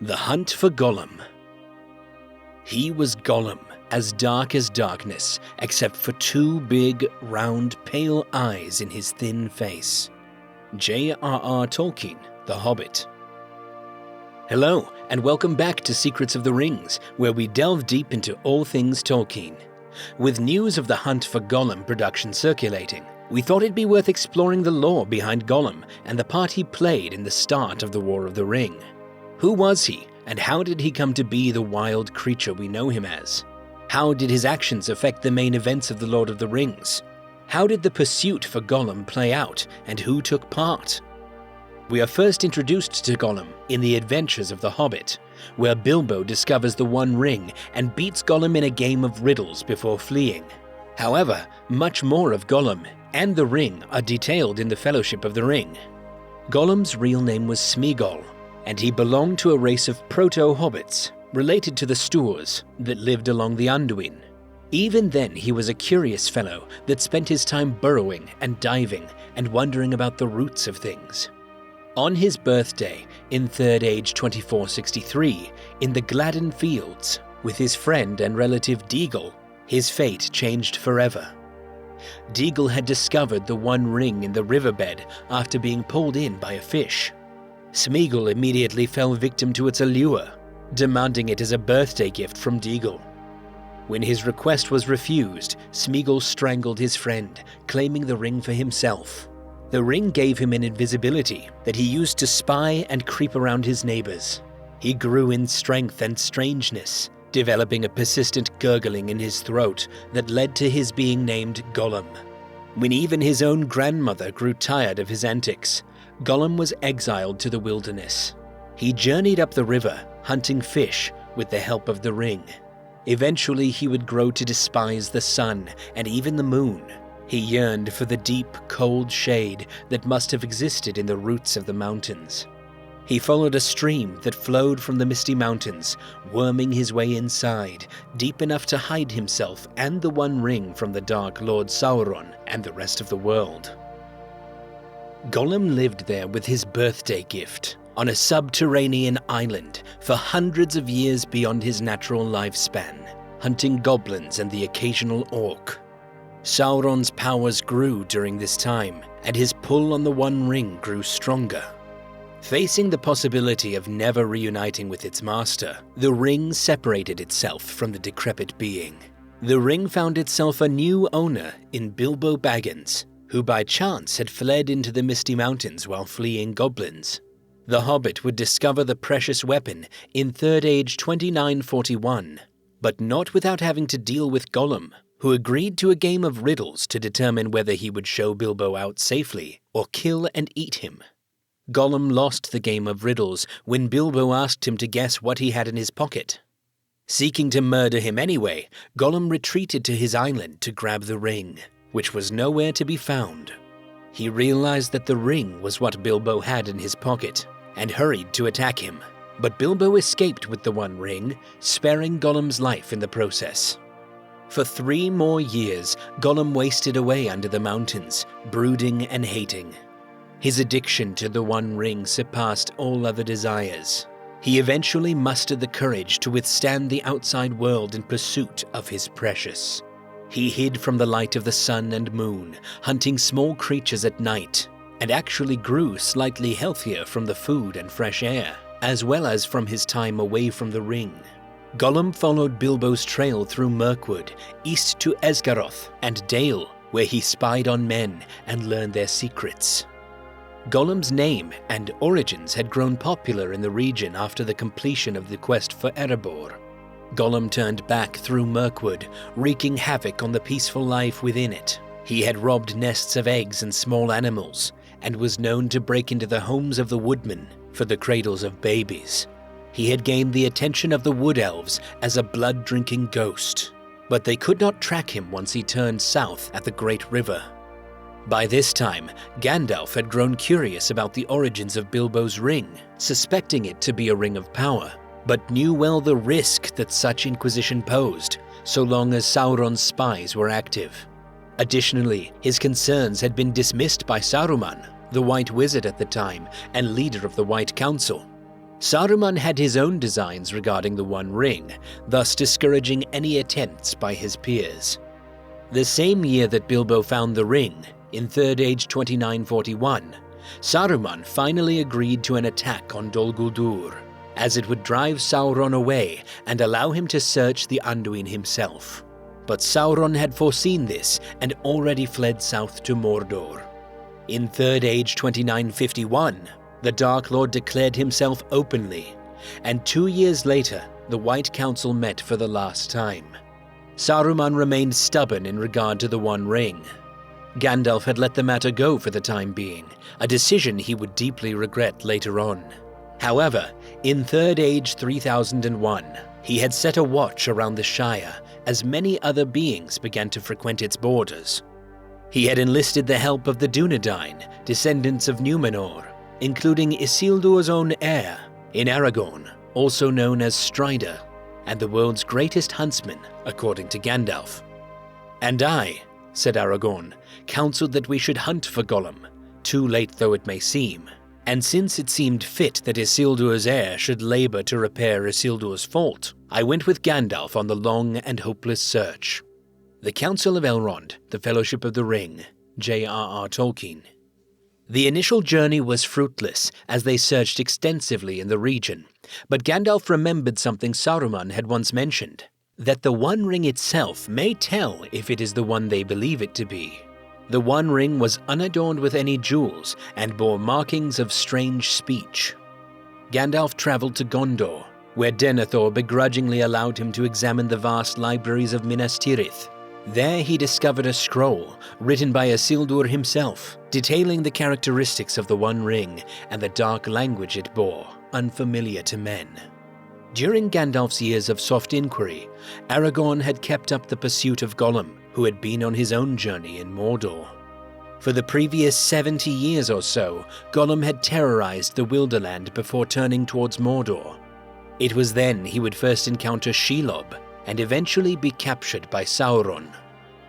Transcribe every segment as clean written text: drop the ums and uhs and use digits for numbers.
The Hunt for Gollum. He was Gollum, as dark as darkness, except for two big, round, pale eyes in his thin face. JRR Tolkien, The Hobbit. Hello, and welcome back to Secrets of the Rings, where we delve deep into all things Tolkien. With news of the Hunt for Gollum production circulating, we thought it'd be worth exploring the lore behind Gollum and the part he played in the start of the War of the Ring. Who was he, and how did he come to be the wild creature we know him as? How did his actions affect the main events of the Lord of the Rings? How did the pursuit for Gollum play out, and who took part? We are first introduced to Gollum in The Adventures of the Hobbit, where Bilbo discovers the One Ring and beats Gollum in a game of riddles before fleeing. However, much more of Gollum and the ring are detailed in the Fellowship of the Ring. Gollum's real name was Smeagol, and he belonged to a race of proto-hobbits related to the Stoors that lived along the Anduin. Even then, he was a curious fellow that spent his time burrowing and diving and wondering about the roots of things. On his birthday, in Third Age 2463, in the Gladden Fields, with his friend and relative Deagol, his fate changed forever. Deagol had discovered the One Ring in the riverbed after being pulled in by a fish. Smeagol immediately fell victim to its allure, demanding it as a birthday gift from Deagol. When his request was refused, Smeagol strangled his friend, claiming the ring for himself. The ring gave him an invisibility that he used to spy and creep around his neighbors. He grew in strength and strangeness, developing a persistent gurgling in his throat that led to his being named Gollum. When even his own grandmother grew tired of his antics, Gollum was exiled to the wilderness. He journeyed up the river, hunting fish with the help of the ring. Eventually, he would grow to despise the sun and even the moon. He yearned for the deep, cold shade that must have existed in the roots of the mountains. He followed a stream that flowed from the misty mountains, worming his way inside, deep enough to hide himself and the One Ring from the Dark Lord Sauron and the rest of the world. Gollum lived there with his birthday gift, on a subterranean island for hundreds of years beyond his natural lifespan, hunting goblins and the occasional orc. Sauron's powers grew during this time, and his pull on the One Ring grew stronger. Facing the possibility of never reuniting with its master, the ring separated itself from the decrepit being. The ring found itself a new owner in Bilbo Baggins, who by chance had fled into the Misty Mountains while fleeing goblins. The Hobbit would discover the precious weapon in Third Age 2941, but not without having to deal with Gollum, who agreed to a game of riddles to determine whether he would show Bilbo out safely or kill and eat him. Gollum lost the game of riddles when Bilbo asked him to guess what he had in his pocket. Seeking to murder him anyway, Gollum retreated to his island to grab the ring, which was nowhere to be found. He realized that the ring was what Bilbo had in his pocket, and hurried to attack him. But Bilbo escaped with the One Ring, sparing Gollum's life in the process. For 3 more years, Gollum wasted away under the mountains, brooding and hating. His addiction to the One Ring surpassed all other desires. He eventually mustered the courage to withstand the outside world in pursuit of his precious. He hid from the light of the sun and moon, hunting small creatures at night, and actually grew slightly healthier from the food and fresh air, as well as from his time away from the ring. Gollum followed Bilbo's trail through Mirkwood, east to Esgaroth and Dale, where he spied on men and learned their secrets. Gollum's name and origins had grown popular in the region after the completion of the quest for Erebor. Gollum turned back through Mirkwood, wreaking havoc on the peaceful life within it. He had robbed nests of eggs and small animals, and was known to break into the homes of the woodmen for the cradles of babies. He had gained the attention of the Wood Elves as a blood-drinking ghost, but they could not track him once he turned south at the Great River. By this time, Gandalf had grown curious about the origins of Bilbo's ring, suspecting it to be a ring of power, but knew well the risk that such inquisition posed, so long as Sauron's spies were active. Additionally, his concerns had been dismissed by Saruman, the White Wizard at the time and leader of the White Council. Saruman had his own designs regarding the One Ring, thus discouraging any attempts by his peers. The same year that Bilbo found the ring, in Third Age 2941, Saruman finally agreed to an attack on Dol Guldur, as it would drive Sauron away and allow him to search the Anduin himself. But Sauron had foreseen this and already fled south to Mordor. In Third Age 2951, the Dark Lord declared himself openly, and 2 years later, the White Council met for the last time. Saruman remained stubborn in regard to the One Ring. Gandalf had let the matter go for the time being, a decision he would deeply regret later on. However, in Third Age 3001, he had set a watch around the Shire as many other beings began to frequent its borders. He had enlisted the help of the Dunedain, descendants of Númenor, including Isildur's own heir, in Aragorn, also known as Strider, and the world's greatest huntsman, according to Gandalf. "And I," said Aragorn, "counseled that we should hunt for Gollum, too late though it may seem. And since it seemed fit that Isildur's heir should labor to repair Isildur's fault, I went with Gandalf on the long and hopeless search." The Council of Elrond, the Fellowship of the Ring, JRR Tolkien. The initial journey was fruitless, as they searched extensively in the region, but Gandalf remembered something Saruman had once mentioned, that the One Ring itself may tell if it is the one they believe it to be. The One Ring was unadorned with any jewels and bore markings of strange speech. Gandalf traveled to Gondor, where Denethor begrudgingly allowed him to examine the vast libraries of Minas Tirith. There he discovered a scroll written by Isildur himself, detailing the characteristics of the One Ring and the dark language it bore, unfamiliar to men. During Gandalf's years of soft inquiry, Aragorn had kept up the pursuit of Gollum, who had been on his own journey in Mordor. For the previous 70 years or so, Gollum had terrorized the Wilderland before turning towards Mordor. It was then he would first encounter Shelob, and eventually be captured by Sauron.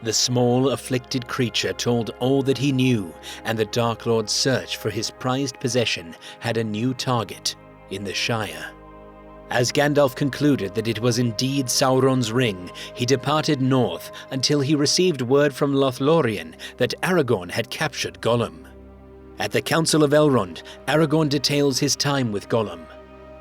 The small, afflicted creature told all that he knew, and the Dark Lord's search for his prized possession had a new target in the Shire. As Gandalf concluded that it was indeed Sauron's ring, he departed north until he received word from Lothlorien that Aragorn had captured Gollum. At the Council of Elrond, Aragorn details his time with Gollum.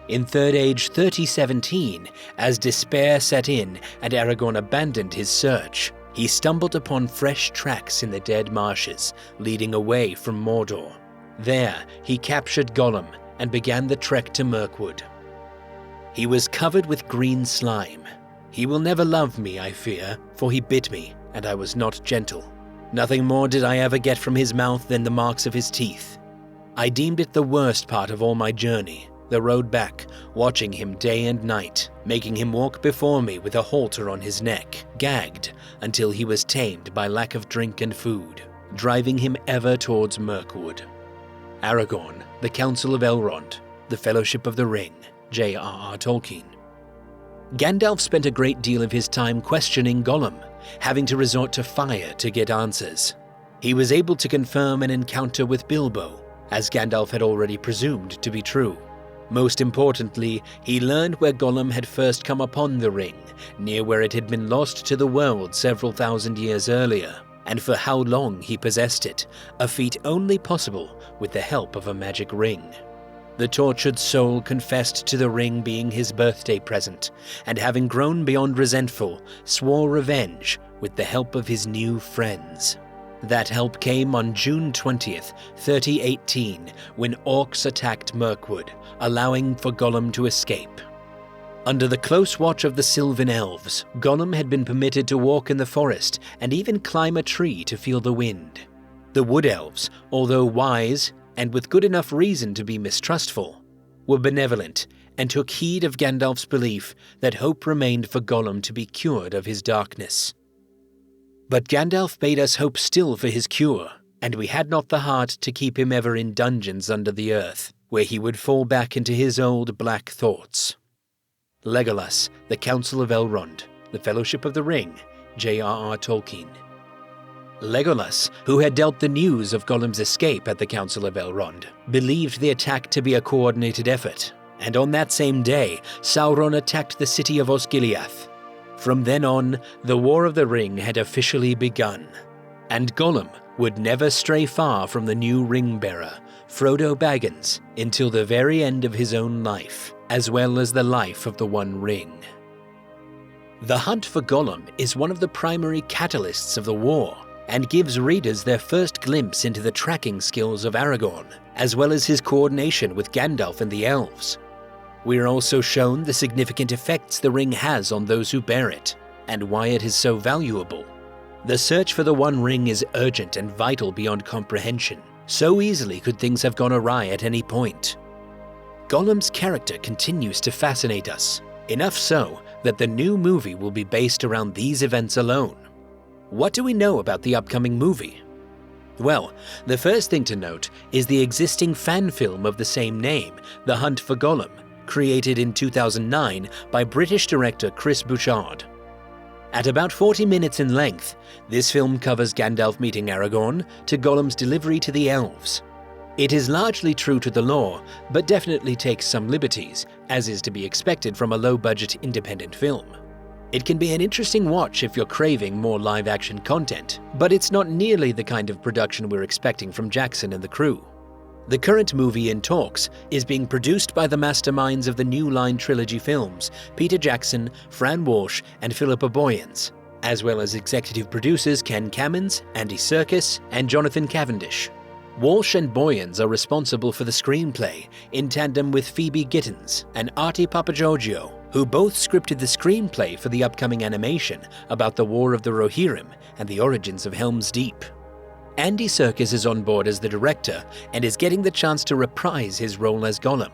In Third Age 3017, as despair set in and Aragorn abandoned his search, he stumbled upon fresh tracks in the dead marshes, leading away from Mordor. There, he captured Gollum and began the trek to Mirkwood. He was covered with green slime. "He will never love me, I fear, for he bit me, and I was not gentle. Nothing more did I ever get from his mouth than the marks of his teeth. I deemed it the worst part of all my journey, the road back, watching him day and night, making him walk before me with a halter on his neck, gagged until he was tamed by lack of drink and food, driving him ever towards Mirkwood." Aragorn, the Council of Elrond, the Fellowship of the Ring, JRR Tolkien. Gandalf spent a great deal of his time questioning Gollum, having to resort to fire to get answers. He was able to confirm an encounter with Bilbo, as Gandalf had already presumed to be true. Most importantly, he learned where Gollum had first come upon the ring, near where it had been lost to the world several thousand years earlier, and for how long he possessed it, a feat only possible with the help of a magic ring. The tortured soul confessed to the ring being his birthday present, and having grown beyond resentful, swore revenge with the help of his new friends. That help came on June 20th, 3018, when orcs attacked Mirkwood, allowing for Gollum to escape. Under the close watch of the Sylvan Elves, Gollum had been permitted to walk in the forest and even climb a tree to feel the wind. The Wood Elves, although wise and with good enough reason to be mistrustful, were benevolent and took heed of Gandalf's belief that hope remained for Gollum to be cured of his darkness. But Gandalf bade us hope still for his cure, and we had not the heart to keep him ever in dungeons under the earth, where he would fall back into his old black thoughts. Legolas, the Council of Elrond, the Fellowship of the Ring, JRR Tolkien. Legolas, who had dealt the news of Gollum's escape at the Council of Elrond, believed the attack to be a coordinated effort. And on that same day, Sauron attacked the city of Osgiliath. From then on, the War of the Ring had officially begun, and Gollum would never stray far from the new ring-bearer, Frodo Baggins, until the very end of his own life, as well as the life of the One Ring. The hunt for Gollum is one of the primary catalysts of the war, and gives readers their first glimpse into the tracking skills of Aragorn, as well as his coordination with Gandalf and the elves. We are also shown the significant effects the ring has on those who bear it, and why it is so valuable. The search for the One Ring is urgent and vital beyond comprehension. So easily could things have gone awry at any point. Gollum's character continues to fascinate us, enough so that the new movie will be based around these events alone. What do we know about the upcoming movie? Well, the first thing to note is the existing fan film of the same name, The Hunt for Gollum, created in 2009 by British director Chris Bouchard. At about 40 minutes in length, this film covers Gandalf meeting Aragorn to Gollum's delivery to the elves. It is largely true to the lore, but definitely takes some liberties, as is to be expected from a low-budget independent film. It can be an interesting watch if you're craving more live-action content, but it's not nearly the kind of production we're expecting from Jackson and the crew. The current movie in talks is being produced by the masterminds of the New Line trilogy films, Peter Jackson, Fran Walsh, and Philippa Boyens, as well as executive producers Ken Cammins, Andy Serkis, and Jonathan Cavendish. Walsh and Boyens are responsible for the screenplay, in tandem with Phoebe Gittins and Artie Papagiorgio, who both scripted the screenplay for the upcoming animation about the War of the Rohirrim and the origins of Helm's Deep. Andy Serkis is on board as the director and is getting the chance to reprise his role as Gollum.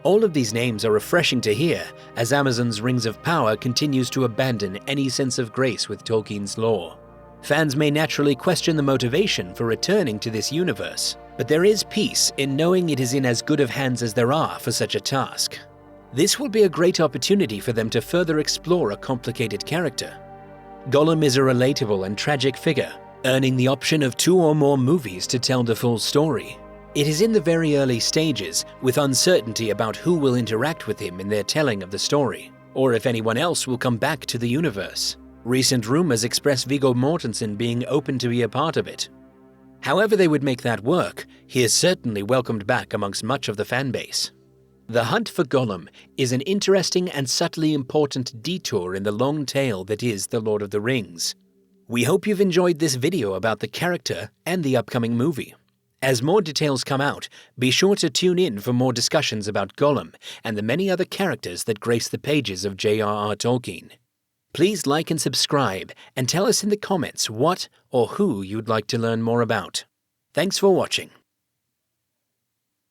All of these names are refreshing to hear, as Amazon's Rings of Power continues to abandon any sense of grace with Tolkien's lore. Fans may naturally question the motivation for returning to this universe, but there is peace in knowing it is in as good of hands as there are for such a task. This will be a great opportunity for them to further explore a complicated character. Gollum is a relatable and tragic figure, earning the option of 2 or more movies to tell the full story. It is in the very early stages, with uncertainty about who will interact with him in their telling of the story, or if anyone else will come back to the universe. Recent rumors express Viggo Mortensen being open to be a part of it. However they would make that work, he is certainly welcomed back amongst much of the fanbase. The hunt for Gollum is an interesting and subtly important detour in the long tale that is The Lord of the Rings. We hope you've enjoyed this video about the character and the upcoming movie. As more details come out, be sure to tune in for more discussions about Gollum and the many other characters that grace the pages of JRR Tolkien. Please like and subscribe, and tell us in the comments what or who you'd like to learn more about. Thanks for watching.